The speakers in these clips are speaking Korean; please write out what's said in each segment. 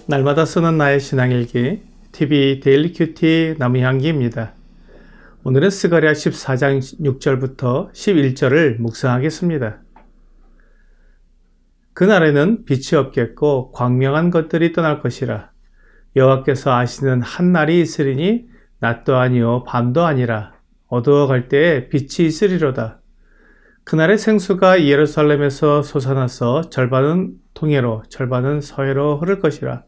날마다 쓰는 나의 신앙일기 TV 데일리 큐티 나무향기입니다. 오늘은 스가랴 14장 6절부터 11절을 묵상하겠습니다. 그날에는 빛이 없겠고 광명한 것들이 떠날 것이라. 여호와께서 아시는 한 날이 있으리니 낮도 아니요 밤도 아니라 어두워갈 때에 빛이 있으리로다. 그날의 생수가 예루살렘에서 솟아나서 절반은 동해로 절반은 서해로 흐를 것이라.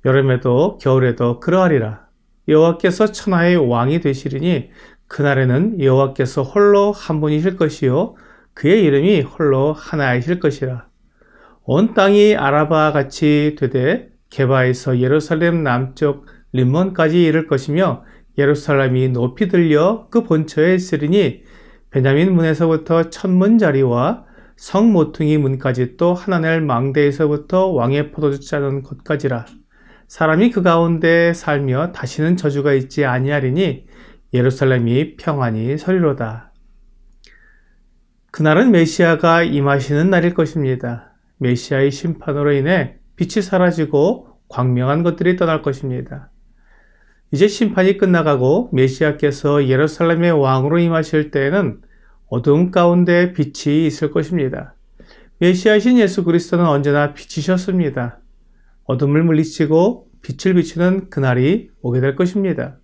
여름에도 겨울에도 그러하리라. 여호와께서 천하의 왕이 되시리니 그날에는 여호와께서 홀로 한 분이실 것이요 그의 이름이 홀로 하나이실 것이라. 온 땅이 아라바 같이 되되 게바에서 예루살렘 남쪽 림몬까지 이를 것이며 예루살렘이 높이 들려 그 본처에 있으리니 베냐민 문에서부터 천문자리와 성 모퉁이 문까지 또 하나넬 망대에서부터 왕의 포도주 짜는 곳까지라. 사람이 그 가운데 살며 다시는 저주가 있지 아니하리니 예루살렘이 평안히 서리로다. 그날은 메시아가 임하시는 날일 것입니다. 메시아의 심판으로 인해 빛이 사라지고 광명한 것들이 떠날 것입니다. 이제 심판이 끝나가고 메시아께서 예루살렘의 왕으로 임하실 때에는 어두움 가운데 빛이 있을 것입니다. 메시아이신 예수 그리스도는 언제나 빛이셨습니다. 어둠을 물리치고 빛을 비추는 그날이 오게 될 것입니다.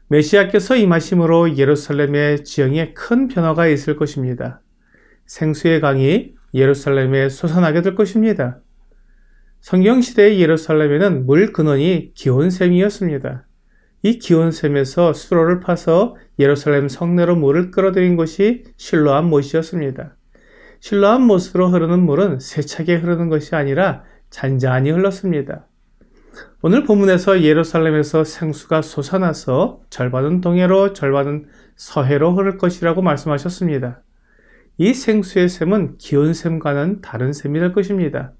메시아께서 임하심으로 예루살렘의 지형에 큰 변화가 있을 것입니다. 생수의 강이 예루살렘에 솟아나게 될 것입니다. 성경시대의 예루살렘에는 물 근원이 기온샘이었습니다. 이 기온샘에서 수로를 파서 예루살렘 성내로 물을 끌어들인 것이 실로암 못이었습니다. 실로암 못으로 흐르는 물은 세차게 흐르는 것이 아니라 잔잔히 흘렀습니다. 오늘 본문에서 예루살렘에서 생수가 솟아나서 절반은 동해로 절반은 서해로 흐를 것이라고 말씀하셨습니다. 이 생수의 샘은 기온샘과는 다른 샘이 될 것입니다.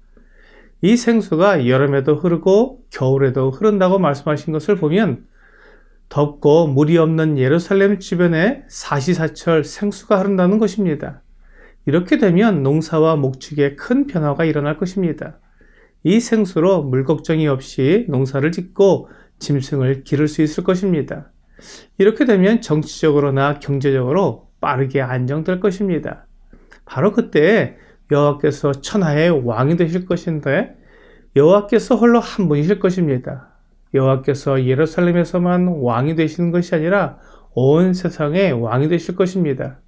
이 생수가 여름에도 흐르고 겨울에도 흐른다고 말씀하신 것을 보면 덥고 물이 없는 예루살렘 주변에 사시사철 생수가 흐른다는 것입니다. 이렇게 되면 농사와 목축에 큰 변화가 일어날 것입니다. 이 생수로 물 걱정이 없이 농사를 짓고 짐승을 기를 수 있을 것입니다. 이렇게 되면 정치적으로나 경제적으로 빠르게 안정될 것입니다. 바로 그때 여호와께서 천하의 왕이 되실 것인데 여호와께서 홀로 한 분이실 것입니다. 여호와께서 예루살렘에서만 왕이 되시는 것이 아니라 온 세상의 왕이 되실 것입니다.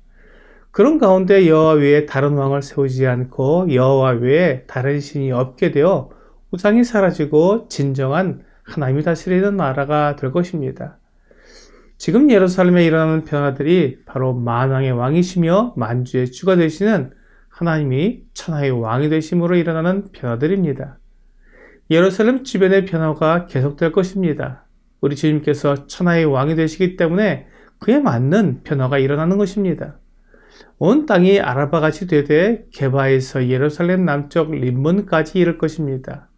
그런 가운데 여호와 외에 다른 왕을 세우지 않고 여호와 외에 다른 신이 없게 되어 우상이 사라지고 진정한 하나님이 다스리는 나라가 될 것입니다. 지금 예루살렘에 일어나는 변화들이 바로 만왕의 왕이시며 만주의 주가 되시는 하나님이 천하의 왕이 되심으로 일어나는 변화들입니다. 예루살렘 주변의 변화가 계속될 것입니다. 우리 주님께서 천하의 왕이 되시기 때문에 그에 맞는 변화가 일어나는 것입니다. 온 땅이 아라바같이 되되 게바에서 예루살렘 남쪽 림몬까지 이를 것입니다.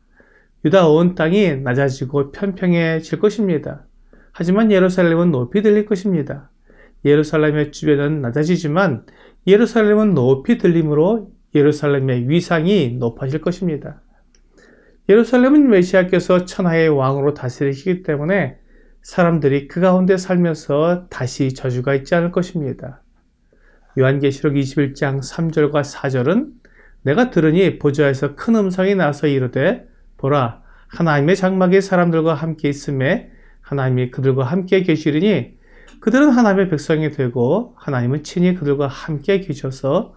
유다 온 땅이 낮아지고 평평해질 것입니다. 하지만 예루살렘은 높이 들릴 것입니다. 예루살렘의 주변은 낮아지지만 예루살렘은 높이 들림으로 예루살렘의 위상이 높아질 것입니다. 예루살렘은 메시아께서 천하의 왕으로 다스리시기 때문에 사람들이 그 가운데 살면서 다시 저주가 있지 않을 것입니다. 요한계시록 21장 3절과 4절은 내가 들으니 보좌에서 큰 음성이 나서 이르되 보라 하나님의 장막이 사람들과 함께 있음에 하나님이 그들과 함께 계시리니 그들은 하나님의 백성이 되고 하나님은 친히 그들과 함께 계셔서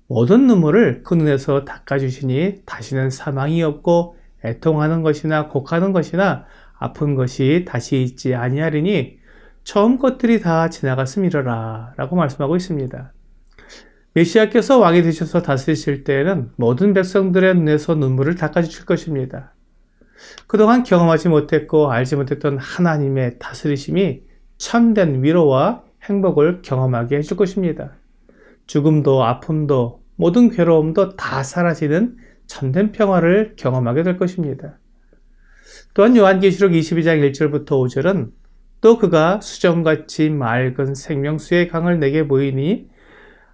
모든 눈물을 그 눈에서 닦아주시니 다시는 사망이 없고 애통하는 것이나 곡하는 것이나 아픈 것이 다시 있지 아니하리니 처음 것들이 다 지나갔음이러라 라고 말씀하고 있습니다. 메시아께서 왕이 되셔서 다스리실 때에는 모든 백성들의 눈에서 눈물을 닦아주실 것입니다. 그동안 경험하지 못했고 알지 못했던 하나님의 다스리심이 참된 위로와 행복을 경험하게 해줄 것입니다. 죽음도 아픔도 모든 괴로움도 다 사라지는 참된 평화를 경험하게 될 것입니다. 또한 요한계시록 22장 1절부터 5절은 또 그가 수정같이 맑은 생명수의 강을 내게 보이니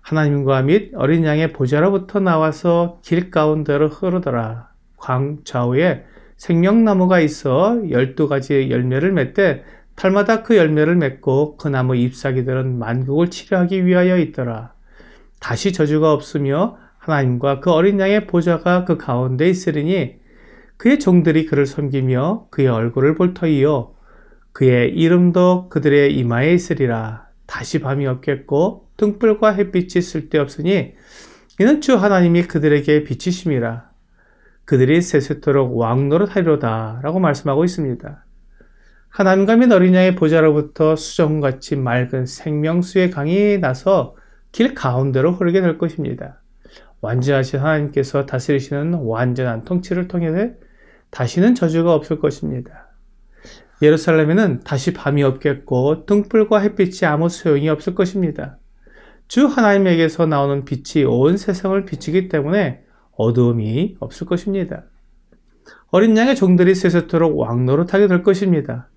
하나님과 및 어린 양의 보좌로부터 나와서 길 가운데로 흐르더라. 광 좌우에 생명나무가 있어 12가지 열매를 맺되 달마다 그 열매를 맺고 그 나무 잎사귀들은 만국을 치료하기 위하여 있더라. 다시 저주가 없으며 하나님과 그 어린 양의 보좌가 그 가운데 있으리니 그의 종들이 그를 섬기며 그의 얼굴을 볼 터이요 그의 이름도 그들의 이마에 있으리라. 다시 밤이 없겠고 등불과 햇빛이 쓸데없으니 이는 주 하나님이 그들에게 빛이심이라. 그들이 세세토록 왕노릇하리로다 라고 말씀하고 있습니다. 하나님과 및 어린 양의 보좌로부터 수정같이 맑은 생명수의 강이 나서 길 가운데로 흐르게 될 것입니다. 완전하신 하나님께서 다스리시는 완전한 통치를 통해 다시는 저주가 없을 것입니다. 예루살렘에는 다시 밤이 없겠고 등불과 햇빛이 아무 소용이 없을 것입니다. 주 하나님에게서 나오는 빛이 온 세상을 비추기 때문에 어두움이 없을 것입니다. 어린 양의 종들이 세세토록 왕노릇하게 될 것입니다.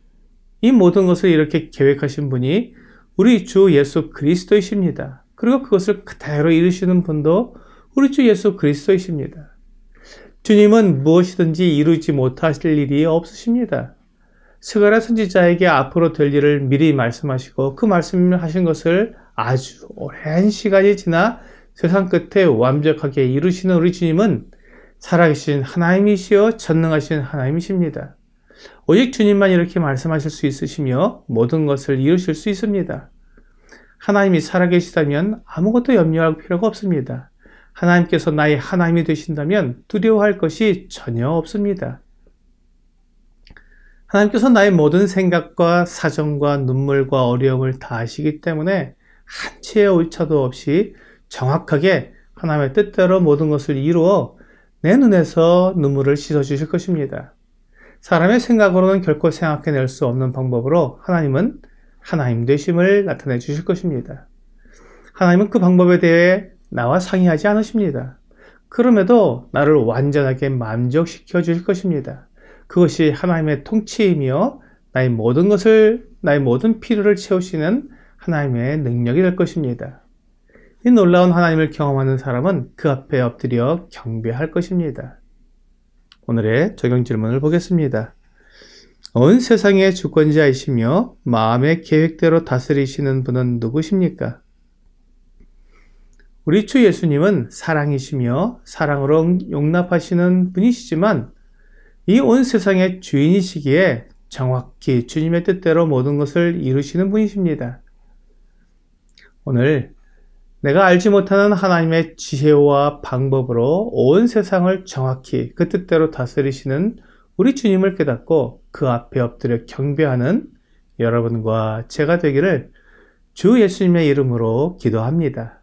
이 모든 것을 이렇게 계획하신 분이 우리 주 예수 그리스도이십니다. 그리고 그것을 그대로 이루시는 분도 우리 주 예수 그리스도이십니다. 주님은 무엇이든지 이루지 못하실 일이 없으십니다. 스가랴 선지자에게 앞으로 될 일을 미리 말씀하시고 그 말씀을 하신 것을 아주 오랜 시간이 지나 세상 끝에 완벽하게 이루시는 우리 주님은 살아계신 하나님이시여 전능하신 하나님이십니다. 오직 주님만 이렇게 말씀하실 수 있으시며 모든 것을 이루실 수 있습니다. 하나님이 살아계시다면 아무것도 염려할 필요가 없습니다. 하나님께서 나의 하나님이 되신다면 두려워할 것이 전혀 없습니다. 하나님께서 나의 모든 생각과 사정과 눈물과 어려움을 다 아시기 때문에 한치의 오차도 없이 정확하게 하나님의 뜻대로 모든 것을 이루어 내 눈에서 눈물을 씻어주실 것입니다. 사람의 생각으로는 결코 생각해낼 수 없는 방법으로 하나님은 하나님 되심을 나타내 주실 것입니다. 하나님은 그 방법에 대해 나와 상의하지 않으십니다. 그럼에도 나를 완전하게 만족시켜 주실 것입니다. 그것이 하나님의 통치이며 나의 모든 필요를 채우시는 하나님의 능력이 될 것입니다. 이 놀라운 하나님을 경험하는 사람은 그 앞에 엎드려 경배할 것입니다. 오늘의 적용 질문을 보겠습니다. 온 세상의 주권자이시며 마음의 계획대로 다스리시는 분은 누구십니까? 우리 주 예수님은 사랑이시며 사랑으로 용납하시는 분이시지만 이 온 세상의 주인이시기에 정확히 주님의 뜻대로 모든 것을 이루시는 분이십니다. 오늘 내가 알지 못하는 하나님의 지혜와 방법으로 온 세상을 정확히 그 뜻대로 다스리시는 우리 주님을 깨닫고 그 앞에 엎드려 경배하는 여러분과 제가 되기를 주 예수님의 이름으로 기도합니다.